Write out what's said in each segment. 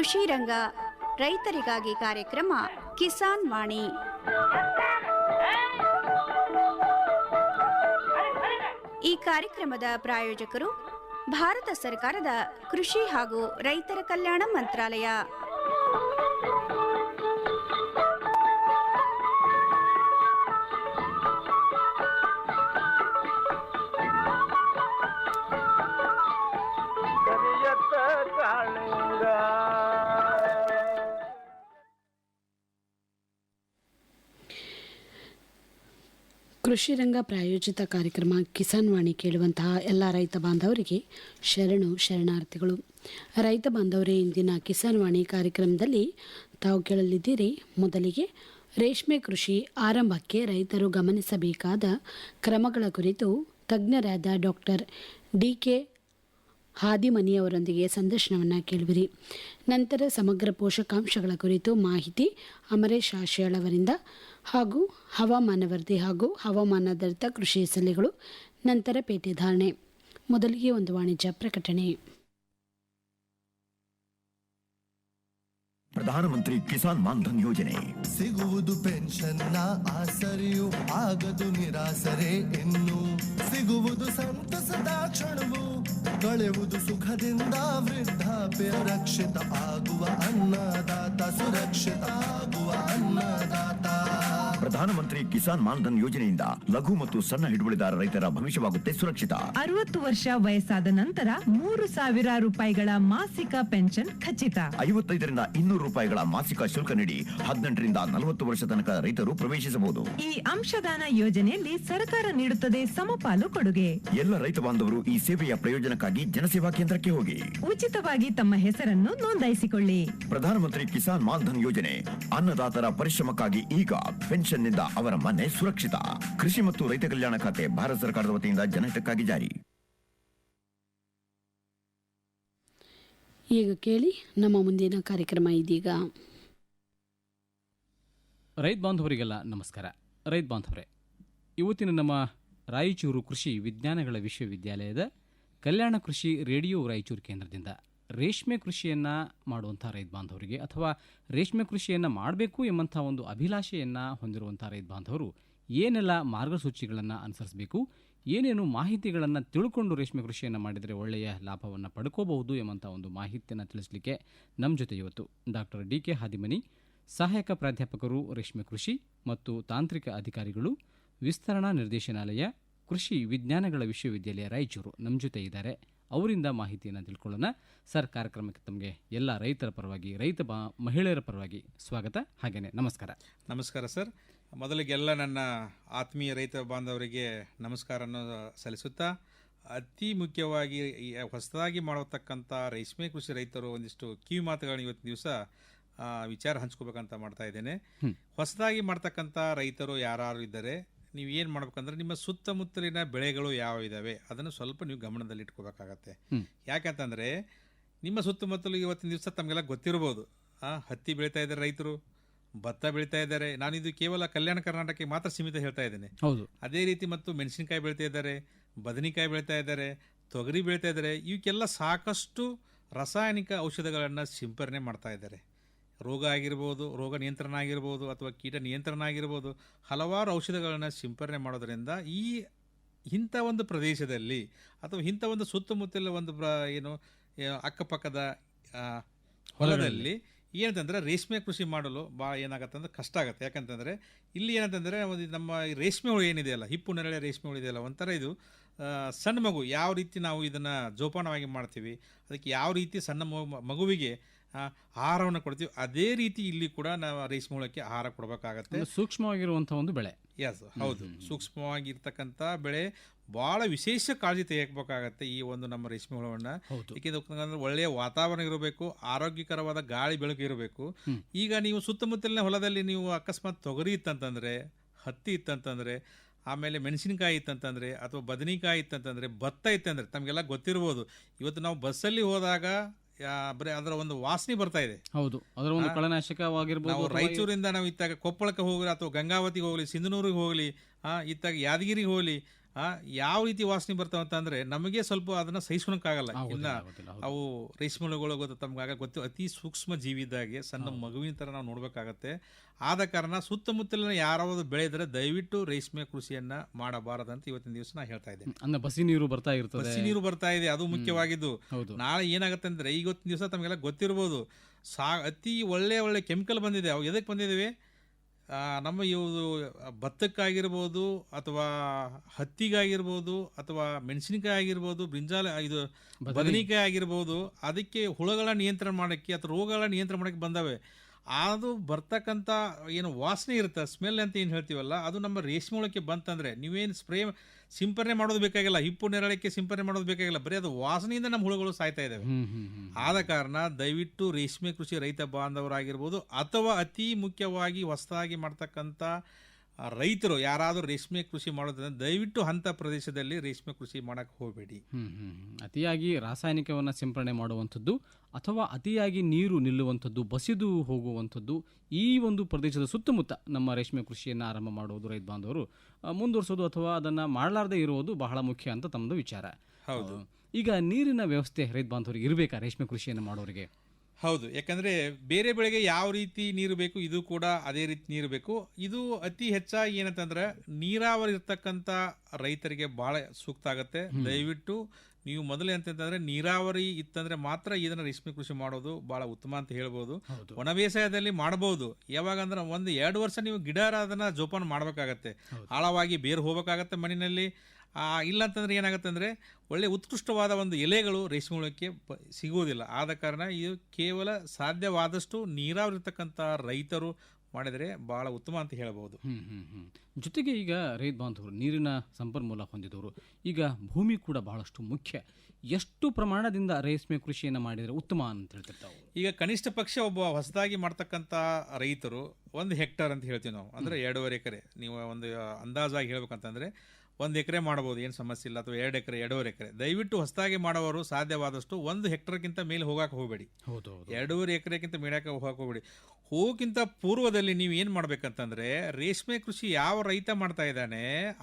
ಕೃಷಿ ರಂಗ ರೈತರಿಗಾಗಿ ಕಾರ್ಯಕ್ರಮ ಕಿಸಾನ್ ವಾಣಿ. ಈ ಕಾರ್ಯಕ್ರಮದ ಪ್ರಾಯೋಜಕರು ಭಾರತ ಸರ್ಕಾರದ ಕೃಷಿ ಹಾಗೂ ರೈತರ ಕಲ್ಯಾಣ ಮಂತ್ರಾಲಯ. ಕೃಷಿ ರಂಗ ಪ್ರಾಯೋಜಿತ ಕಾರ್ಯಕ್ರಮ ಕಿಸಾನ್ ವಾಣಿ ಕೇಳುವಂತಹ ಎಲ್ಲ ರೈತ ಬಾಂಧವರಿಗೆ ಶರಣಾರ್ಥಿಗಳು. ರೈತ ಬಾಂಧವರೇ, ಇಂದಿನ ಕಿಸಾನ್ ವಾಣಿ ಕಾರ್ಯಕ್ರಮದಲ್ಲಿ ತಾವು ಕೇಳಲಿದ್ದೀರಿ. ಮೊದಲಿಗೆ ರೇಷ್ಮೆ ಕೃಷಿ ಆರಂಭಕ್ಕೆ ರೈತರು ಗಮನಿಸಬೇಕಾದ ಕ್ರಮಗಳ ಕುರಿತು ತಜ್ಞರಾದ ಡಾಕ್ಟರ್ ಡಿ.ಕೆ. ಹಾದಿಮನಿಯವರೊಂದಿಗೆ ಸಂದರ್ಶನವನ್ನು ಕೇಳುವಿರಿ. ನಂತರ ಸಮಗ್ರ ಪೋಷಕಾಂಶಗಳ ಕುರಿತು ಮಾಹಿತಿ ಅಮರೇಶ್ ಆಶಯಾಳ್ ಅವರಿಂದ, ಹಾಗೂ ಹವಾಮಾನ ವರದಿ ಹಾಗೂ ಹವಾಮಾನಾಧಾರಿತ ಕೃಷಿ ಸಲಹೆಗಳು. ನಂತರ ಪೇಟೆ ಧಾರಣೆ. ಮೊದಲಿಗೆ ಒಂದು ವಾಣಿಜ್ಯ ಪ್ರಕಟಣೆ. ಪ್ರಧಾನಮಂತ್ರಿ ಕಿಸಾನ್ ಮಾನ್ಧನ್ ಯೋಜನೆ ಸಿಗುವುದು ಪೆನ್ಷನ್ನ ಆಸರೆಯು ಆಗದು ನಿರಾಸರೆ ಇನ್ನು ಸಿಗುವುದು ಸಂತಸದ ಕ್ಷಣವು ಕಳೆಯುವುದು ಸುಖದಿಂದ ವೃದ್ಧಾಪ್ಯ ರಕ್ಷಿತ ಆಗುವ ಅನ್ನದಾತ ಸುರಕ್ಷಿತ ಆಗುವ ಅನ್ನದಾತ. ಪ್ರಧಾನಮಂತ್ರಿ ಕಿಸಾನ್ ಮಾನ್ಧನ್ ಯೋಜನೆಯಿಂದ ಲಘು ಮತ್ತು ಸಣ್ಣ ಹಿಡುವಳಿದಾರ ರೈತರ ಭವಿಷ್ಯವಾಗುತ್ತೆ ಸುರಕ್ಷಿತ. 60 ವರ್ಷ ವಯಸ್ಸಾದ ನಂತರ 3,000 ರೂಪಾಯಿಗಳ ಮಾಸಿಕ ಪೆನ್ಷನ್ ಖಚಿತ. 55ರಿಂದ 200 ರೂಪಾಯಿಗಳ ಮಾಸಿಕ ಶುಲ್ಕ ನೀಡಿ 18ರಿಂದ 40 ವರ್ಷ ತನಕ ರೈತರು ಪ್ರವೇಶಿಸಬಹುದು. ಈ ಅಂಶದಾನ ಯೋಜನೆಯಲ್ಲಿ ಸರ್ಕಾರ ನೀಡುತ್ತದೆ ಸಮಪಾಲು ಕೊಡುಗೆ. ಎಲ್ಲ ರೈತ ಬಾಂಧವರು ಈ ಸೇವೆಯ ಪ್ರಯೋಜನಕ್ಕಾಗಿ ಜನಸೇವಾ ಕೇಂದ್ರಕ್ಕೆ ಹೋಗಿ ಉಚಿತವಾಗಿ ತಮ್ಮ ಹೆಸರನ್ನು ನೋಂದಾಯಿಸಿಕೊಳ್ಳಿ. ಪ್ರಧಾನಮಂತ್ರಿ ಕಿಸಾನ್ ಮಾನ್ಧನ್ ಯೋಜನೆ ಅನ್ನದಾತರ ಪರಿಶ್ರಮಕ್ಕಾಗಿ ಈಗ, ಪೆನ್ಷನ್ನಿಂದ ಅವರ ಮನೆ ಸುರಕ್ಷಿತ. ಕೃಷಿ ಮತ್ತು ರೈತ ಕಲ್ಯಾಣ ಖಾತೆ ಭಾರತ ಸರ್ಕಾರದ ವತಿಯಿಂದ ಜನಹಿತಕ್ಕಾಗಿ ಜಾರಿ. ಈಗ ಕೇಳಿ ನಮ್ಮ ಮುಂದಿನ ಕಾರ್ಯಕ್ರಮ ಇದೀಗ. ರೈತ ಬಾಂಧವರಿಗೆಲ್ಲ ನಮಸ್ಕಾರ. ರೈತ ಬಾಂಧವರೇ, ಇವತ್ತಿನ ನಮ್ಮ ರಾಯಚೂರು ಕೃಷಿ ವಿಜ್ಞಾನಗಳ ವಿಶ್ವವಿದ್ಯಾಲಯದ ಕಲ್ಯಾಣ ಕೃಷಿ ರೇಡಿಯೋ ರಾಯಚೂರು ಕೇಂದ್ರದಿಂದ ರೇಷ್ಮೆ ಕೃಷಿಯನ್ನು ಮಾಡುವಂಥ ರೈತ ಬಾಂಧವರಿಗೆ ಅಥವಾ ರೇಷ್ಮೆ ಕೃಷಿಯನ್ನು ಮಾಡಬೇಕು ಎಂಬಂಥ ಒಂದು ಅಭಿಲಾಷೆಯನ್ನು ಹೊಂದಿರುವಂಥ ರೈತ ಬಾಂಧವರು ಏನೆಲ್ಲ ಮಾರ್ಗಸೂಚಿಗಳನ್ನು ಅನುಸರಿಸಬೇಕು, ಏನೇನು ಮಾಹಿತಿಗಳನ್ನು ತಿಳ್ಕೊಂಡು ರೇಷ್ಮೆ ಕೃಷಿಯನ್ನು ಮಾಡಿದರೆ ಒಳ್ಳೆಯ ಲಾಭವನ್ನು ಪಡ್ಕೋಬಹುದು ಎಂಬಂಥ ಒಂದು ಮಾಹಿತಿಯನ್ನು ತಿಳಿಸಲಿಕ್ಕೆ ನಮ್ಮ ಜೊತೆ ಇವತ್ತು ಡಾಕ್ಟರ್ ಡಿ.ಕೆ. ಹಾದಿಮನಿ, ಸಹಾಯಕ ಪ್ರಾಧ್ಯಾಪಕರು, ರೇಷ್ಮೆ ಕೃಷಿ ಮತ್ತು ತಾಂತ್ರಿಕ ಅಧಿಕಾರಿಗಳು, ವಿಸ್ತರಣಾ ನಿರ್ದೇಶನಾಲಯ, ಕೃಷಿ ವಿಜ್ಞಾನಗಳ ವಿಶ್ವವಿದ್ಯಾಲಯ ರಾಯಚೂರು ನಮ್ಮ ಜೊತೆ ಇದ್ದಾರೆ. ಅವರಿಂದ ಮಾಹಿತಿಯನ್ನು ತಿಳ್ಕೊಳ್ಳೋಣ. ಸರ್, ಕಾರ್ಯಕ್ರಮಕ್ಕೆ ತಮಗೆ ಎಲ್ಲ ರೈತರ ಪರವಾಗಿ, ಮಹಿಳೆಯರ ಪರವಾಗಿ ಸ್ವಾಗತ, ಹಾಗೆಯೇ ನಮಸ್ಕಾರ. ನಮಸ್ಕಾರ ಸರ್. ಮೊದಲಿಗೆಲ್ಲ ನನ್ನ ಆತ್ಮೀಯ ರೈತ ಬಾಂಧವರಿಗೆ ನಮಸ್ಕಾರವನ್ನು ಸಲ್ಲಿಸುತ್ತಾ, ಅತಿ ಮುಖ್ಯವಾಗಿ ಹೊಸದಾಗಿ ಮಾಡತಕ್ಕಂಥ ರೇಷ್ಮೆ ಕೃಷಿ ರೈತರು ಒಂದಿಷ್ಟು ಕಿವಿ ಮಾತುಗಳನ್ನ ಇವತ್ತಿನ ದಿವಸ ವಿಚಾರ ಹಂಚ್ಕೋಬೇಕಂತ ಮಾಡ್ತಾ ಇದ್ದೇನೆ. ಹೊಸದಾಗಿ ಮಾಡ್ತಕ್ಕಂಥ ರೈತರು ಯಾರು ಇದ್ದಾರೆ, ನೀವು ಏನು ಮಾಡ್ಬೇಕಂದ್ರೆ ನಿಮ್ಮ ಸುತ್ತಮುತ್ತಲಿನ ಬೆಳೆಗಳು ಯಾವ ಇದ್ದಾವೆ ಅದನ್ನು ಸ್ವಲ್ಪ ನೀವು ಗಮನದಲ್ಲಿ ಇಟ್ಕೋಬೇಕಾಗತ್ತೆ. ಯಾಕಂತಂದರೆ ನಿಮ್ಮ ಸುತ್ತಮುತ್ತಲು ಇವತ್ತಿನ ದಿವಸ ತಮಗೆಲ್ಲ ಗೊತ್ತಿರ್ಬೋದು, ಹತ್ತಿ ಬೆಳೀತಾ ಇದ್ದಾರೆ ರೈತರು, ಭತ್ತ ಬೆಳೀತಾ ಇದ್ದಾರೆ. ನಾನಿದು ಕೇವಲ ಕಲ್ಯಾಣ ಕರ್ನಾಟಕಕ್ಕೆ ಮಾತ್ರ ಸೀಮಿತ ಹೇಳ್ತಾ ಇದ್ದೇನೆ. ಹೌದು. ಅದೇ ರೀತಿ ಮತ್ತು ಮೆಣಸಿನಕಾಯಿ ಬೆಳೀತಾ ಇದ್ದಾರೆ, ಬದನೆಕಾಯಿ ಬೆಳೀತಾ ಇದ್ದಾರೆ, ತೊಗರಿ ಬೆಳೀತಾ ಇದ್ದಾರೆ. ಇವಕ್ಕೆಲ್ಲ ಸಾಕಷ್ಟು ರಾಸಾಯನಿಕ ಔಷಧಗಳನ್ನು ಸಿಂಪರಣೆ ಮಾಡ್ತಾ ಇದ್ದಾರೆ. ರೋಗ ಆಗಿರ್ಬೋದು, ರೋಗ ನಿಯಂತ್ರಣ ಆಗಿರ್ಬೋದು, ಅಥವಾ ಕೀಟ ನಿಯಂತ್ರಣ ಆಗಿರ್ಬೋದು, ಹಲವಾರು ಔಷಧಗಳನ್ನು ಸಿಂಪರಣೆ ಮಾಡೋದರಿಂದ ಇಂಥ ಒಂದು ಪ್ರದೇಶದಲ್ಲಿ ಅಥವಾ ಇಂಥ ಒಂದು ಸುತ್ತಮುತ್ತಲ ಒಂದು ಅಕ್ಕಪಕ್ಕದ ಹೊಲದಲ್ಲಿ ಏನಂತಂದರೆ ರೇಷ್ಮೆ ಕೃಷಿ ಮಾಡಲು ಭಾಳ ಏನಾಗತ್ತೆ ಅಂದರೆ ಕಷ್ಟ ಆಗುತ್ತೆ. ಯಾಕಂತಂದರೆ ಇಲ್ಲಿ ಏನಂತಂದರೆ ನಮ್ಮ ರೇಷ್ಮೆ ಹುಳು ಏನಿದೆಯಲ್ಲ, ಹಿಪ್ಪು ನೆರಳೆ ರೇಷ್ಮೆ ಹುಳು ಇದೆಯಲ್ಲ, ಒಂಥರ ಇದು ಸಣ್ಣ ಮಗು ಯಾವ ರೀತಿ ನಾವು ಇದನ್ನು ಜೋಪಾನವಾಗಿ ಮಾಡ್ತೀವಿ, ಅದಕ್ಕೆ ಯಾವ ರೀತಿ ಸಣ್ಣ ಮಗುವಿಗೆ ಆಹಾರವನ್ನು ಕೊಡ್ತೀವಿ, ಅದೇ ರೀತಿ ಇಲ್ಲಿ ಕೂಡ ನಾವು ರೇಷ್ಮೆ ಹುಳಕ್ಕೆ ಆಹಾರ ಕೊಡಬೇಕಾಗತ್ತೆ. ಸೂಕ್ಷ್ಮವಾಗಿರುವಂಥ ಒಂದು ಬೆಳೆ. ಎಸ್, ಹೌದು. ಸೂಕ್ಷ್ಮವಾಗಿರ್ತಕ್ಕಂಥ ಬೆಳೆ, ಭಾಳ ವಿಶೇಷ ಕಾಳಜಿ ತೆಗೆಯಬೇಕಾಗತ್ತೆ ಈ ಒಂದು ನಮ್ಮ ರೇಷ್ಮೆ ಹುಳವನ್ನು. ಏಕೆಂದ್ರೆ ಒಳ್ಳೆಯ ವಾತಾವರಣ ಇರಬೇಕು, ಆರೋಗ್ಯಕರವಾದ ಗಾಳಿ ಬೆಳಕು ಇರಬೇಕು. ಈಗ ನೀವು ಸುತ್ತಮುತ್ತಲಿನ ಹೊಲದಲ್ಲಿ ನೀವು ಅಕಸ್ಮಾತ್ ತೊಗರಿ ಇತ್ತಂತಂದರೆ, ಹತ್ತಿ ಇತ್ತಂತಂದರೆ, ಆಮೇಲೆ ಮೆಣಸಿನಕಾಯಿ ಇತ್ತಂತಂದರೆ, ಅಥವಾ ಬದನೆಕಾಯಿ ಇತ್ತಂತಂದರೆ, ಭತ್ತ ಇತ್ತಂದರೆ, ತಮಗೆಲ್ಲ ಗೊತ್ತಿರ್ಬೋದು, ಇವತ್ತು ನಾವು ಬಸ್ಸಲ್ಲಿ ಹೋದಾಗ ಬರೀ ಅದರ ಒಂದು ವಾಸನೆ ಬರ್ತಾ ಇದೆ. ಹೌದು, ಅದರ ಒಂದು ಕಳೆನಾಶಕವಾಗಿರ್ಬೋದು. ನಾವು ರಾಯಚೂರಿಂದ ನಾವು ಇತ್ತಾಗ ಕೊಪ್ಪಳಕ್ಕೆ ಹೋಗಲಿ, ಅಥವಾ ಗಂಗಾವತಿಗೆ ಹೋಗಲಿ, ಸಿಂಧನೂರಿಗೆ ಹೋಗಲಿ, ಇತ್ತಾಗ ಯಾದಗಿರಿಗೆ ಹೋಗಲಿ, ಯಾವ ರೀತಿ ವಾಸನೆ ಬರ್ತಾವ ಅಂತಂದರೆ ನಮಗೆ ಸ್ವಲ್ಪ ಅದನ್ನು ಸಹಿಸ್ಕೊಳಕ್ಕಾಗಲ್ಲ. ಇನ್ನು ಅವು ರೇಷ್ಮೆ ಹುಳುಗಳು ಗೊತ್ತು ತಮ್ಗಾಗ ಗೊತ್ತು, ಅತಿ ಸೂಕ್ಷ್ಮ ಜೀವಿ ಇದ್ದಾಗೆ ಸಣ್ಣ ಮಗುವಿನ ಥರ ನಾವು ನೋಡಬೇಕಾಗತ್ತೆ. ಆದ ಕಾರಣ ಸುತ್ತಮುತ್ತಲಿನ ಯಾರಾவது ಬೆಳೆದರೆ ದಯವಿಟ್ಟು ರೇಷ್ಮೆ ಕೃಷಿಯನ್ನು ಮಾಡಬಾರದಂತ ಇವತ್ತಿನ ದಿವಸ ನಾ ಹೇಳ್ತಾ ಇದ್ದೇನೆ. ಅಂದ್ರೆ ಬಸಿ ನೀರು ಬರ್ತಾ ಇರ್ತದೆ, ಬಸಿ ನೀರು ಬರ್ತಾ ಇದೆ, ಅದು ಮುಖ್ಯವಾಗಿದ್ದು. ನಾಳೆ ಏನಾಗುತ್ತೆ ಅಂದರೆ ಇವತ್ತಿನ ದಿವಸ ತಮಗೆಲ್ಲ ಗೊತ್ತಿರ್ಬೋದು, ಅತಿ ಒಳ್ಳೆ ಕೆಮಿಕಲ್ ಬಂದಿದೆ. ಅವು ಎದಕ್ಕೆ ಬಂದಿದ್ದೇವೆ? ನಮ್ಮ ಇವು ಭತ್ತಕ್ಕಾಗಿರ್ಬೋದು ಅಥವಾ ಹತ್ತಿಗಾಗಿರ್ಬೋದು ಅಥವಾ ಮೆಣಸಿನಕಾಯಿ ಆಗಿರ್ಬೋದು, ಬ್ರಿಂಜಾಲ ಇದು ಬದನೆಕಾಯಿ ಆಗಿರ್ಬೋದು, ಅದಕ್ಕೆ ಹುಳುಗಳ ನಿಯಂತ್ರಣ ಮಾಡೋಕ್ಕೆ ಅಥವಾ ರೋಗಗಳ ನಿಯಂತ್ರಣ ಮಾಡೋಕ್ಕೆ ಬಂದವೆ. ಅದು ಬರ್ತಕ್ಕಂಥ ಏನು ವಾಸನೆ ಇರುತ್ತೆ, ಸ್ಮೆಲ್ ಅಂತ ಏನು ಹೇಳ್ತೀವಲ್ಲ, ಅದು ನಮ್ಮ ರೇಷ್ಮೆ ಹುಳಕ್ಕೆ ಬಂತಂದರೆ ನೀವೇನು ಸಿಂಪರಣೆ ಮಾಡೋದು ಬೇಕಾಗಿಲ್ಲ, ಹಿಪ್ಪು ನೆರಳಕ್ಕೆ ಸಿಂಪರಣೆ ಮಾಡೋದು ಬೇಕಾಗಿಲ್ಲ, ಬರೀ ಅದು ವಾಸನೆಯಿಂದ ನಮ್ಮ ಹುಳುಗಳು ಸಾಯ್ತಾ ಇದ್ದಾವೆ. ಆದ ಕಾರಣ ದಯವಿಟ್ಟು ರೇಷ್ಮೆ ಕೃಷಿ ರೈತ ಬಾಂಧವರಾಗಿರ್ಬೋದು ಅಥವಾ ಅತಿ ಮುಖ್ಯವಾಗಿ ಹೊಸದಾಗಿ ಮಾಡ್ತಕ್ಕಂಥ ರೈತರು ಯಾರಾದರೂ ರೇಷ್ಮೆ ಕೃಷಿ ಮಾಡೋದ್ರಿಂದ ದಯವಿಟ್ಟು ಅಂಥ ಪ್ರದೇಶದಲ್ಲಿ ರೇಷ್ಮೆ ಕೃಷಿ ಮಾಡೋಕ್ಕೆ ಹೋಗಬೇಡಿ. ಅತಿಯಾಗಿ ರಾಸಾಯನಿಕವನ್ನು ಸಿಂಪರಣೆ ಮಾಡುವಂಥದ್ದು ಅಥವಾ ಅತಿಯಾಗಿ ನೀರು ನಿಲ್ಲುವಂಥದ್ದು, ಬಸಿದು ಹೋಗುವಂಥದ್ದು, ಈ ಒಂದು ಪ್ರದೇಶದ ಸುತ್ತಮುತ್ತ ನಮ್ಮ ರೇಷ್ಮೆ ಕೃಷಿಯನ್ನು ಆರಂಭ ಮಾಡುವುದು ರೈತ ಬಾಂಧವರು ಮುಂದುವರಿಸೋದು ಅಥವಾ ಅದನ್ನು ಮಾಡಲಾರದೆ ಇರುವುದು ಬಹಳ ಮುಖ್ಯ ಅಂತ ತಮ್ಮದು ವಿಚಾರ. ಹೌದು. ಈಗ ನೀರಿನ ವ್ಯವಸ್ಥೆ ರೈತ ಬಾಂಧವರಿಗೆ ಇರಬೇಕಾ ರೇಷ್ಮೆ ಕೃಷಿಯನ್ನು ಮಾಡೋರಿಗೆ? ಹೌದು, ಯಾಕಂದರೆ ಬೇರೆ ಬೆಳೆಗೆ ಯಾವ ರೀತಿ ನೀರು ಬೇಕು ಇದು ಕೂಡ ಅದೇ ರೀತಿ ನೀರು ಬೇಕು. ಇದು ಅತಿ ಹೆಚ್ಚಾಗಿ ಏನಂತಂದ್ರೆ ನೀರಾವರಿ ಇರ್ತಕ್ಕಂಥ ರೈತರಿಗೆ ಭಾಳ ಸೂಕ್ತ ಆಗುತ್ತೆ. ದಯವಿಟ್ಟು ನೀವು ಮೊದಲೇ ಅಂತಂತಂದರೆ ನೀರಾವರಿ ಇತ್ತಂದರೆ ಮಾತ್ರ ಇದನ್ನು ರೇಷ್ಮೆ ಕೃಷಿ ಮಾಡೋದು ಭಾಳ ಉತ್ತಮ ಅಂತ ಹೇಳ್ಬೋದು. ಒಣ ಬೇಸಾಯದಲ್ಲಿ ಮಾಡ್ಬೋದು. ಯಾವಾಗಂದ್ರೆ 1-2 ವರ್ಷ ನೀವು ಗಿಡ ಅದನ್ನು ಜೋಪಾನ ಮಾಡಬೇಕಾಗತ್ತೆ, ಆಳವಾಗಿ ಬೇರು ಹೋಗಬೇಕಾಗತ್ತೆ ಮಣ್ಣಿನಲ್ಲಿ. ಇಲ್ಲಂತಂದ್ರೆ ಏನಾಗುತ್ತೆ ಅಂದರೆ ಒಳ್ಳೆ ಉತ್ಕೃಷ್ಟವಾದ ಒಂದು ಎಲೆಗಳು ರೇಷ್ಮೆ ಹುಳಕ್ಕೆ ಸಿಗುವುದಿಲ್ಲ. ಆದ ಕಾರಣ ಇದು ಕೇವಲ ಸಾಧ್ಯವಾದಷ್ಟು ನೀರಾವರಿ ಇರ್ತಕ್ಕಂಥ ರೈತರು ಮಾಡಿದರೆ ಭಾಳ ಉತ್ತಮ ಅಂತ ಹೇಳ್ಬೋದು. ಜೊತೆಗೆ ಈಗ ರೈತ ಬಾಂಧವರು ನೀರಿನ ಸಂಪನ್ಮೂಲ ಹೊಂದಿದವರು, ಈಗ ಭೂಮಿ ಕೂಡ ಬಹಳಷ್ಟು ಮುಖ್ಯ. ಎಷ್ಟು ಪ್ರಮಾಣದಿಂದ ರೇಷ್ಮೆ ಕೃಷಿಯನ್ನು ಮಾಡಿದರೆ ಉತ್ತಮ ಅಂತ ಹೇಳ್ತಿರ್ತಾವೆ? ಈಗ ಕನಿಷ್ಠ ಪಕ್ಷ ಒಬ್ಬ ಹೊಸದಾಗಿ ಮಾಡ್ತಕ್ಕಂಥ ರೈತರು 1 ಹೆಕ್ಟರ್ ಅಂತ ಹೇಳ್ತೀವಿ ನಾವು, ಅಂದರೆ 2.5 ಎಕರೆ. ನೀವು ಒಂದು ಅಂದಾಜಾಗಿ ಹೇಳ್ಬೇಕಂತಂದರೆ 1 ಎಕರೆ ಮಾಡ್ಬೋದು, ಏನು ಸಮಸ್ಯೆ ಇಲ್ಲ. ಅಥವಾ 2 ಎಕರೆ 2.5 ಎಕರೆ. ದಯವಿಟ್ಟು ಹೊಸದಾಗಿ ಮಾಡೋರು ಸಾಧ್ಯವಾದಷ್ಟು 1 ಹೆಕ್ಟರ್ಗಿಂತ ಮೇಲೆ ಹೋಗಕ್ಕೆ ಹೋಗಬೇಡಿ. 2.5 ಎಕರೆಗಿಂತ ಮೇಡಕ್ಕೆ ಹೋಗಕ್ಕೆ ಹೋಗಬೇಡಿ. ಹೋಗಿಂತ ಪೂರ್ವದಲ್ಲಿ ನೀವು ಏನು ಮಾಡ್ಬೇಕಂತಂದರೆ ರೇಷ್ಮೆ ಕೃಷಿ ಯಾವ ರೈತ ಮಾಡ್ತಾ ಇದ್ದಾನೆ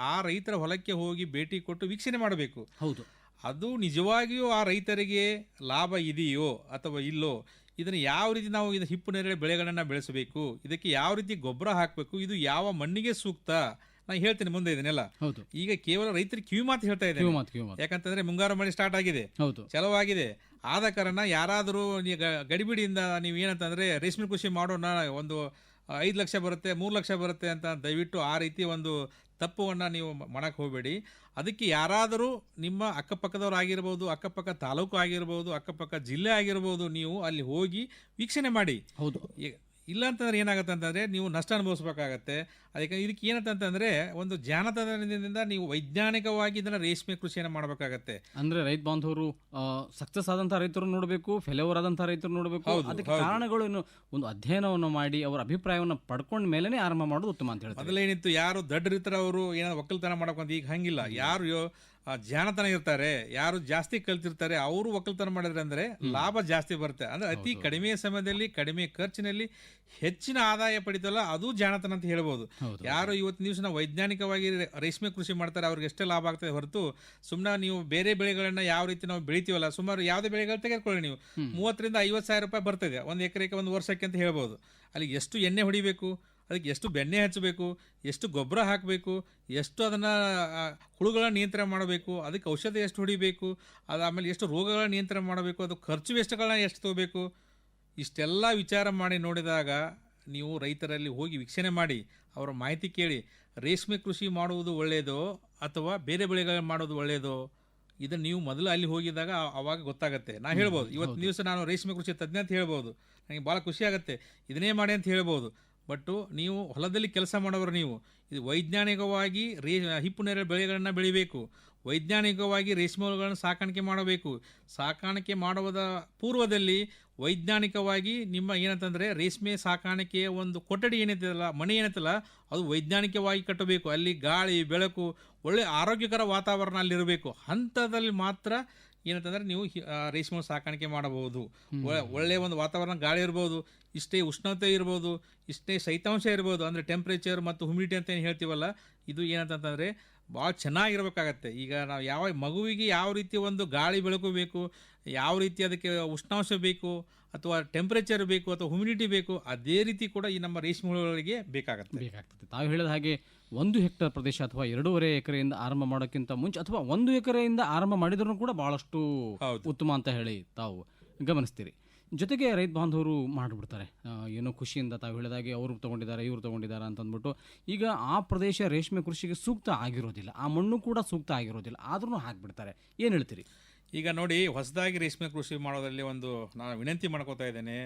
ಆ ರೈತರ ಹೊಲಕ್ಕೆ ಹೋಗಿ ಭೇಟಿ ಕೊಟ್ಟು ವೀಕ್ಷಣೆ ಮಾಡಬೇಕು. ಹೌದು, ಅದು ನಿಜವಾಗಿಯೂ ಆ ರೈತರಿಗೆ ಲಾಭ ಇದೆಯೋ ಅಥವಾ ಇಲ್ಲೋ, ಇದನ್ನು ಯಾವ ರೀತಿ ನಾವು ಇದು ಹಿಪ್ಪು ನೇರಳೆ ಬೆಳೆಗಳನ್ನು ಬೆಳೆಸಬೇಕು, ಇದಕ್ಕೆ ಯಾವ ರೀತಿ ಗೊಬ್ಬರ ಹಾಕಬೇಕು, ಇದು ಯಾವ ಮಣ್ಣಿಗೆ ಸೂಕ್ತ, ನಾನು ಹೇಳ್ತೇನೆ ಮುಂದೆ ಇದನ್ನೆಲ್ಲ. ಈಗ ಕೇವಲ ರೈತರಿಗೆ ಕಿವಿ ಮಾತು ಹೇಳ್ತಾ ಇದ್ದೇನೆ, ಯಾಕಂತಂದ್ರೆ ಮುಂಗಾರು ಮಳೆ ಸ್ಟಾರ್ಟ್ ಆಗಿದೆ, ಚಲವಾಗಿದೆ. ಆದ ಕಾರಣ ಯಾರಾದರೂ ಗಡಿಬಿಡಿಯಿಂದ ನೀವು ಏನಂತಂದ್ರೆ ರೇಷ್ಮೆ ಕೃಷಿ ಮಾಡೋಣ, ಒಂದು 5 ಲಕ್ಷ ಬರುತ್ತೆ 3 ಲಕ್ಷ ಬರುತ್ತೆ ಅಂತ ದಯವಿಟ್ಟು ಆ ರೀತಿ ಒಂದು ತಪ್ಪುವನ್ನು ನೀವು ಮಾಡಕ್ಕೆ ಹೋಗಬೇಡಿ. ಅದಕ್ಕೆ ಯಾರಾದರೂ ನಿಮ್ಮ ಅಕ್ಕಪಕ್ಕದವ್ರು ಆಗಿರ್ಬೋದು, ಅಕ್ಕಪಕ್ಕ ತಾಲೂಕು ಆಗಿರ್ಬೋದು, ಅಕ್ಕಪಕ್ಕ ಜಿಲ್ಲೆ ಆಗಿರ್ಬೋದು, ನೀವು ಅಲ್ಲಿ ಹೋಗಿ ವೀಕ್ಷಣೆ ಮಾಡಿ. ಹೌದು, ಇಲ್ಲ ಅಂತಂದ್ರೆ ಏನಾಗುತ್ತೆ ಅಂತಂದರೆ ನೀವು ನಷ್ಟ ಅನುಭವಿಸ್ಬೇಕಾಗತ್ತೆ. ಇದಕ್ಕೆ ಏನಂತಂದರೆ ಒಂದು ಜಾನತನದಿಂದ ನೀವು ವೈಜ್ಞಾನಿಕವಾಗಿ ಇದನ್ನು ರೇಷ್ಮೆ ಕೃಷಿಯನ್ನು ಮಾಡಬೇಕಾಗತ್ತೆ. ಅಂದರೆ ರೈತ ಬಾಂಧವರು ಸಕ್ಸಸ್ ಆದಂಥ ರೈತರು ನೋಡಬೇಕು, ಫೇಲ್ಯೂರ್ ಆದಂಥ ರೈತರು ನೋಡಬೇಕು. ಅದಕ್ಕೆ ಕಾರಣಗಳನ್ನು ಒಂದು ಅಧ್ಯಯನವನ್ನು ಮಾಡಿ ಅವರ ಅಭಿಪ್ರಾಯವನ್ನು ಪಡ್ಕೊಂಡ ಮೇಲೇ ಆರಂಭ ಮಾಡೋದು ಉತ್ತಮ ಅಂತ ಹೇಳ್ತಾರೆ. ಮೊದಲೇನಿತ್ತು, ಯಾರು ದಡ್ಡರಿರ್ತಾರೆ ಅವರು ಏನಾದ್ರು ಒಕ್ಕಲ್ತನ ಮಾಡೋಕಂತ, ಈಗ ಹಂಗಿಲ್ಲ. ಯಾರು ಜಾಣತನ ಇರ್ತಾರೆ, ಯಾರು ಜಾಸ್ತಿ ಕಲ್ತಿರ್ತಾರೆ ಅವರು ಒಕ್ಕಲ್ತನ ಮಾಡಿದ್ರೆ ಅಂದರೆ ಲಾಭ ಜಾಸ್ತಿ ಬರುತ್ತೆ. ಅಂದರೆ ಅತಿ ಕಡಿಮೆ ಸಮಯದಲ್ಲಿ ಕಡಿಮೆ ಖರ್ಚಿನಲ್ಲಿ ಹೆಚ್ಚಿನ ಆದಾಯ ಪಡಿತಲ್ಲ, ಅದು ಜಾಣತನ ಅಂತ ಹೇಳ್ಬೋದು. ಯಾರು ಇವತ್ತಿನ ದಿವಸ ನಾವು ವೈಜ್ಞಾನಿಕವಾಗಿ ರೇಷ್ಮೆ ಕೃಷಿ ಮಾಡ್ತಾರೆ ಅವ್ರಿಗೆ ಎಷ್ಟೇ ಲಾಭ ಆಗ್ತದೆ ಹೊರತು ಸುಮ್ಮನೆ ನೀವು ಬೇರೆ ಬೆಳೆಗಳನ್ನ ಯಾವ ರೀತಿ ನಾವು ಬೆಳಿತೀವಲ್ಲ, ಸುಮಾರು ಯಾವುದೇ ಬೆಳೆಗಳು ತೆಗೆದುಕೊಳ್ಳಿ ನೀವು 30,000-50,000 ರೂಪಾಯಿ ಬರ್ತದೆ 1 ಎಕರೆಗೆ 1 ವರ್ಷಕ್ಕೆ ಅಂತ ಹೇಳ್ಬೋದು. ಅಲ್ಲಿ ಎಷ್ಟು ಎಣ್ಣೆ ಹೊಡಿಬೇಕು, ಅದಕ್ಕೆ ಎಷ್ಟು ಬೆಣ್ಣೆ ಹಚ್ಚಬೇಕು, ಎಷ್ಟು ಗೊಬ್ಬರ ಹಾಕಬೇಕು, ಎಷ್ಟು ಅದನ್ನು ಹುಳುಗಳ ನಿಯಂತ್ರಣ ಮಾಡಬೇಕು, ಅದಕ್ಕೆ ಔಷಧ ಎಷ್ಟು ಹೊಡಿಬೇಕು, ಆಮೇಲೆ ಎಷ್ಟು ರೋಗಗಳ ನಿಯಂತ್ರಣ ಮಾಡಬೇಕು, ಅದು ಖರ್ಚು ವೆಚ್ಚಗಳನ್ನ ಎಷ್ಟು ತಗೋಬೇಕು, ಇಷ್ಟೆಲ್ಲ ವಿಚಾರ ಮಾಡಿ ನೋಡಿದಾಗ ನೀವು ರೈತರಲ್ಲಿ ಹೋಗಿ ವೀಕ್ಷಣೆ ಮಾಡಿ ಅವರ ಮಾಹಿತಿ ಕೇಳಿ ರೇಷ್ಮೆ ಕೃಷಿ ಮಾಡುವುದು ಒಳ್ಳೆಯದೋ ಅಥವಾ ಬೇರೆ ಬೆಳೆಗಳು ಮಾಡೋದು ಒಳ್ಳೆಯದೋ, ಇದನ್ನು ನೀವು ಮೊದಲು ಅಲ್ಲಿ ಹೋಗಿದಾಗ ಅವಾಗ ಗೊತ್ತಾಗುತ್ತೆ. ನಾನು ಹೇಳ್ಬೋದು ಇವತ್ತು ದಿವಸ ನಾನು ರೇಷ್ಮೆ ಕೃಷಿ ತಜ್ಞ ಅಂತ ಹೇಳ್ಬೋದು, ನನಗೆ ಭಾಳ ಖುಷಿ ಆಗುತ್ತೆ, ಇದನ್ನೇ ಮಾಡಿ ಅಂತ ಹೇಳ್ಬೋದು. ಬಟ್ಟು ನೀವು ಹೊಲದಲ್ಲಿ ಕೆಲಸ ಮಾಡೋರು, ನೀವು ಇದು ವೈಜ್ಞಾನಿಕವಾಗಿ ಹಿಪ್ಪು ನೇರಳೆ ಬೆಳೆಗಳನ್ನು ಬೆಳಿಬೇಕು, ವೈಜ್ಞಾನಿಕವಾಗಿ ರೇಷ್ಮೆ ಹುಳುಗಳನ್ನು ಸಾಕಾಣಿಕೆ ಮಾಡಬೇಕು. ಸಾಕಾಣಿಕೆ ಮಾಡುವುದ ಪೂರ್ವದಲ್ಲಿ ವೈಜ್ಞಾನಿಕವಾಗಿ ನಿಮ್ಮ ಏನಂತಂದರೆ ರೇಷ್ಮೆ ಸಾಕಾಣಿಕೆಯ ಒಂದು ಕೊಠಡಿ ಏನೈತಲ್ಲ, ಮನೆ ಏನೈತಲ್ಲ, ಅದು ವೈಜ್ಞಾನಿಕವಾಗಿ ಕಟ್ಟಬೇಕು. ಅಲ್ಲಿ ಗಾಳಿ ಬೆಳಕು ಒಳ್ಳೆ ಆರೋಗ್ಯಕರ ವಾತಾವರಣ ಅಲ್ಲಿರಬೇಕು. ಅಂಥದ್ದಲ್ಲಿ ಮಾತ್ರ ಏನಂತಂದರೆ ನೀವು ರೇಷ್ಮೆ ಸಾಕಾಣಿಕೆ ಮಾಡಬಹುದು. ಒಳ್ಳೆಯ ಒಂದು ವಾತಾವರಣ, ಗಾಳಿ ಇರ್ಬೋದು, ಇಷ್ಟೇ ಉಷ್ಣತೆ ಇರ್ಬೋದು, ಇಷ್ಟೇ ಶೈತ್ಯಾಂಶ ಇರ್ಬೋದು, ಅಂದರೆ ಟೆಂಪ್ರೇಚರ್ ಮತ್ತು ಹ್ಯುಮಿಡಿಟಿ ಅಂತ ಏನು ಹೇಳ್ತೀವಲ್ಲ, ಇದು ಏನಂತಂದರೆ ಭಾಳ ಚೆನ್ನಾಗಿರ್ಬೇಕಾಗತ್ತೆ. ಈಗ ನಾವು ಯಾವ ಮಗುವಿಗೆ ಯಾವ ರೀತಿ ಒಂದು ಗಾಳಿ ಬೆಳಕು ಬೇಕು, ಯಾವ ರೀತಿ ಅದಕ್ಕೆ ಉಷ್ಣಾಂಶ ಬೇಕು, ಅಥವಾ ಟೆಂಪ್ರೇಚರ್ ಬೇಕು, ಅಥವಾ ಹ್ಯುಮಿಡಿಟಿ ಬೇಕು, ಅದೇ ರೀತಿ ಕೂಡ ಈ ನಮ್ಮ ರೇಷ್ಮೆ ಹುಳುಗಳಿಗೆ ಬೇಕಾಗ್ತದೆ. ತಾವು ಹೇಳಿದ ಹಾಗೆ 1 ಹೆಕ್ಟೇರ್ ಪ್ರದೇಶ ಅಥವಾ 2.5 ಎಕರೆಯಿಂದ ಆರಂಭ ಮಾಡೋಕ್ಕಿಂತ ಮುಂಚೆ, ಅಥವಾ 1 ಎಕರೆಯಿಂದ ಆರಂಭ ಮಾಡಿದ್ರೂ ಕೂಡ ಬಹಳಷ್ಟು ಉತ್ತಮ ಅಂತ ಹೇಳಿ ತಾವು ಗಮನಿಸ್ತೀರಿ. ಜೊತೆಗೆ ರೈತ ಬಾಂಧವರು ಮಾಡಿಬಿಡ್ತಾರೆ, ಏನೋ ಖುಷಿಯಿಂದ ತಾವು ಹೇಳಿದಾಗೆ ಅವರು ತೊಗೊಂಡಿದ್ದಾರೆ, ಇವರು ತೊಗೊಂಡಿದ್ದಾರೆ ಅಂತಂದ್ಬಿಟ್ಟು. ಈಗ ಆ ಪ್ರದೇಶ ರೇಷ್ಮೆ ಕೃಷಿಗೆ ಸೂಕ್ತ ಆಗಿರೋದಿಲ್ಲ, ಆ ಮಣ್ಣು ಕೂಡ ಸೂಕ್ತ ಆಗಿರೋದಿಲ್ಲ, ಆದ್ರೂ ಹಾಕಿಬಿಡ್ತಾರೆ. ಏನು ಹೇಳ್ತೀರಿ? ಈಗ ನೋಡಿ, ಹೊಸದಾಗಿ ರೇಷ್ಮೆ ಕೃಷಿ ಮಾಡೋದ್ರಲ್ಲಿ ಒಂದು ನಾನು ವಿನಂತಿ ಮಾಡ್ಕೋತಾ ಇದ್ದೇನೆ.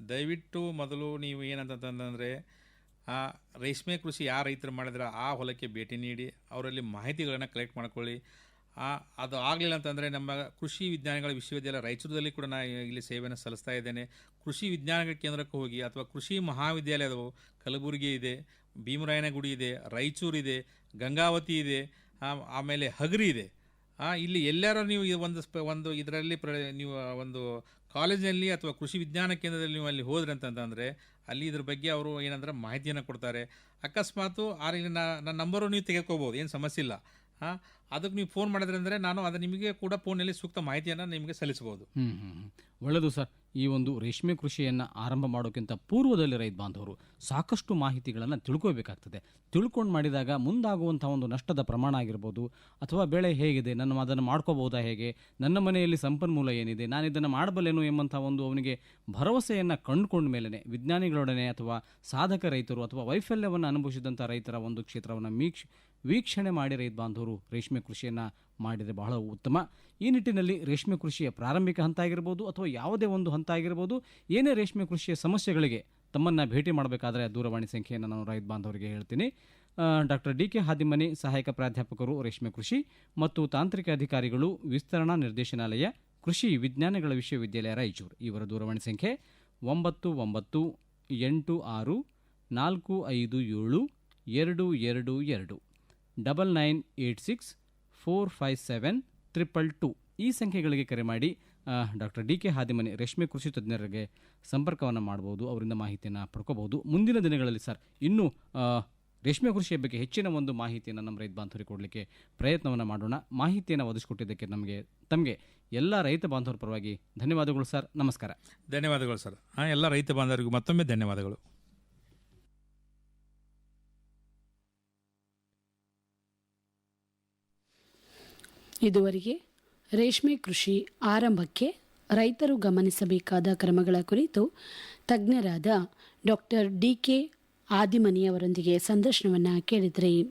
ದಯವಿಟ್ಟು ಮೊದಲು ನೀವು ಏನಂತಂದರೆ, ಆ ರೇಷ್ಮೆ ಕೃಷಿ ಯಾರು ರೈತರು ಮಾಡಿದ್ರೆ ಆ ಹೊಲಕ್ಕೆ ಭೇಟಿ ನೀಡಿ ಅವರಲ್ಲಿ ಮಾಹಿತಿಗಳನ್ನು ಕಲೆಕ್ಟ್ ಮಾಡ್ಕೊಳ್ಳಿ. ಅದು ಆಗಲಿಲ್ಲ ಅಂತಂದರೆ ನಮ್ಮ ಕೃಷಿ ವಿಜ್ಞಾನಗಳ ವಿಶ್ವವಿದ್ಯಾಲಯ ರಾಯಚೂರಲ್ಲಿ ಕೂಡ ನಾನು ಇಲ್ಲಿ ಸೇವೆಯನ್ನು ಸಲ್ಲಿಸ್ತಾ ಇದ್ದೇನೆ. ಕೃಷಿ ವಿಜ್ಞಾನಗಳ ಕೇಂದ್ರಕ್ಕೆ ಹೋಗಿ, ಅಥವಾ ಕೃಷಿ ಮಹಾವಿದ್ಯಾಲಯದವು ಕಲಬುರಗಿ ಇದೆ, ಭೀಮರಾಯನಗುಡಿ ಇದೆ, ರಾಯಚೂರಿದೆ, ಗಂಗಾವತಿ ಇದೆ, ಆಮೇಲೆ ಹಗರಿ ಇದೆ. ಇಲ್ಲಿ ಎಲ್ಲರೂ ನೀವು ಒಂದು ಇದರಲ್ಲಿ ನೀವು ಒಂದು ಕಾಲೇಜಿನಲ್ಲಿ ಅಥವಾ ಕೃಷಿ ವಿಜ್ಞಾನ ಕೇಂದ್ರದಲ್ಲಿ ನೀವು ಅಲ್ಲಿ ಹೋದ್ರಿ ಅಂತಂದರೆ ಅಲ್ಲಿ ಇದ್ರ ಬಗ್ಗೆ ಅವರು ಏನಂದ್ರೆ ಮಾಹಿತಿಯನ್ನು ಕೊಡ್ತಾರೆ. ಅಕಸ್ಮಾತು ನನ್ನ ನಂಬರು ನೀವು ತೆಗೆದುಕೋಬೋದು, ಏನು ಸಮಸ್ಯೆ ಇಲ್ಲ. ಅದಕ್ಕೆ ನೀವು ಫೋನ್ ಮಾಡಿದ್ರೆ ಅಂದರೆ ನಾನು ಅದು ನಿಮಗೆ ಕೂಡ ಫೋನಲ್ಲಿ ಸೂಕ್ತ ಮಾಹಿತಿಯನ್ನು ನಿಮಗೆ ಸಲ್ಲಿಸ್ಬೋದು. ಒಳ್ಳೆಯದು ಸರ್. ಈ ಒಂದು ರೇಷ್ಮೆ ಕೃಷಿಯನ್ನು ಆರಂಭ ಮಾಡೋಕ್ಕಿಂತ ಪೂರ್ವದಲ್ಲಿ ರೈತ ಬಾಂಧವರು ಸಾಕಷ್ಟು ಮಾಹಿತಿಗಳನ್ನು ತಿಳ್ಕೋಬೇಕಾಗ್ತದೆ. ತಿಳ್ಕೊಂಡು ಮಾಡಿದಾಗ ಮುಂದಾಗುವಂಥ ಒಂದು ನಷ್ಟದ ಪ್ರಮಾಣ ಆಗಿರ್ಬೋದು, ಅಥವಾ ಬೆಳೆ ಹೇಗಿದೆ, ಅದನ್ನು ಮಾಡ್ಕೋಬೋದಾ, ಹೇಗೆ, ನನ್ನ ಮನೆಯಲ್ಲಿ ಸಂಪನ್ಮೂಲ ಏನಿದೆ, ನಾನು ಇದನ್ನು ಮಾಡಬಲ್ಲೇನು ಎಂಬಂಥ ಒಂದು ಅವನಿಗೆ ಭರವಸೆಯನ್ನು ಕಂಡುಕೊಂಡ ಮೇಲೆ ವಿಜ್ಞಾನಿಗಳೊಡನೆ ಅಥವಾ ಸಾಧಕ ರೈತರು ಅಥವಾ ವೈಫಲ್ಯವನ್ನು ಅನುಭವಿಸಿದಂಥ ರೈತರ ಒಂದು ಕ್ಷೇತ್ರವನ್ನು ವೀಕ್ಷಣೆ ಮಾಡಿ ರೈತ ಬಾಂಧವರು ರೇಷ್ಮೆ ಕೃಷಿಯನ್ನು ಮಾಡಿದರೆ ಬಹಳ ಉತ್ತಮ. ಈ ನಿಟ್ಟಿನಲ್ಲಿ ರೇಷ್ಮೆ ಕೃಷಿಯ ಪ್ರಾರಂಭಿಕ ಹಂತ ಆಗಿರ್ಬೋದು ಅಥವಾ ಯಾವುದೇ ಒಂದು ಹಂತ ಆಗಿರ್ಬೋದು, ಏನೇ ರೇಷ್ಮೆ ಕೃಷಿಯ ಸಮಸ್ಯೆಗಳಿಗೆ ತಮ್ಮನ್ನು ಭೇಟಿ ಮಾಡಬೇಕಾದ್ರೆ ದೂರವಾಣಿ ಸಂಖ್ಯೆಯನ್ನು ನಾನು ರೈತ ಬಾಂಧವರಿಗೆ ಹೇಳ್ತೀನಿ. ಡಾಕ್ಟರ್ ಡಿ ಕೆ ಹಾದಿಮನಿ, ಸಹಾಯಕ ಪ್ರಾಧ್ಯಾಪಕರು ರೇಷ್ಮೆ ಕೃಷಿ ಮತ್ತು ತಾಂತ್ರಿಕ ಅಧಿಕಾರಿಗಳು, ವಿಸ್ತರಣಾ ನಿರ್ದೇಶನಾಲಯ, ಕೃಷಿ ವಿಜ್ಞಾನಗಳ ವಿಶ್ವವಿದ್ಯಾಲಯ ರಾಯಚೂರು. ಇವರ ದೂರವಾಣಿ ಸಂಖ್ಯೆ 9986457222 9986457222. ಈ ಸಂಖ್ಯೆಗಳಿಗೆ ಕರೆ ಮಾಡಿ ಡಾಕ್ಟರ್ ಡಿ ಕೆ ಹಾದಿಮನಿ ರೇಷ್ಮೆ ಕೃಷಿ ತಜ್ಞರಿಗೆ ಸಂಪರ್ಕವನ್ನು ಮಾಡ್ಬೋದು, ಅವರಿಂದ ಮಾಹಿತಿಯನ್ನು ಪಡ್ಕೋಬಹುದು. ಮುಂದಿನ ದಿನಗಳಲ್ಲಿ ಸರ್ ಇನ್ನೂ ರೇಷ್ಮೆ ಕೃಷಿಯ ಬಗ್ಗೆ ಹೆಚ್ಚಿನ ಒಂದು ಮಾಹಿತಿಯನ್ನು ನಮ್ಮ ರೈತ ಬಾಂಧವರಿಗೆ ಕೊಡಲಿಕ್ಕೆ ಪ್ರಯತ್ನವನ್ನು ಮಾಡೋಣ. ಮಾಹಿತಿಯನ್ನು ಒದಗಿಸಿಕೊಟ್ಟಿದ್ದಕ್ಕೆ ತಮಗೆ ಎಲ್ಲ ರೈತ ಬಾಂಧವರ ಪರವಾಗಿ ಧನ್ಯವಾದಗಳು ಸರ್. ನಮಸ್ಕಾರ. ಧನ್ಯವಾದಗಳು ಸರ್. ಎಲ್ಲ ರೈತ ಬಾಂಧವರಿಗೂ ಮತ್ತೊಮ್ಮೆ ಧನ್ಯವಾದಗಳು. ಇದುವರೆಗೆ ರೇಷ್ಮೆ ಕೃಷಿ ಆರಂಭಕ್ಕೆ ರೈತರು ಗಮನಿಸಬೇಕಾದ ಕ್ರಮಗಳ ಕುರಿತು ತಜ್ಞರಾದ ಡಾಕ್ಟರ್ ಡಿ ಕೆ ಆದಿಮನಿ ಅವರೊಂದಿಗೆ ಸಂದರ್ಶನವನ್ನು ಕೇಳಿದ್ರಿ.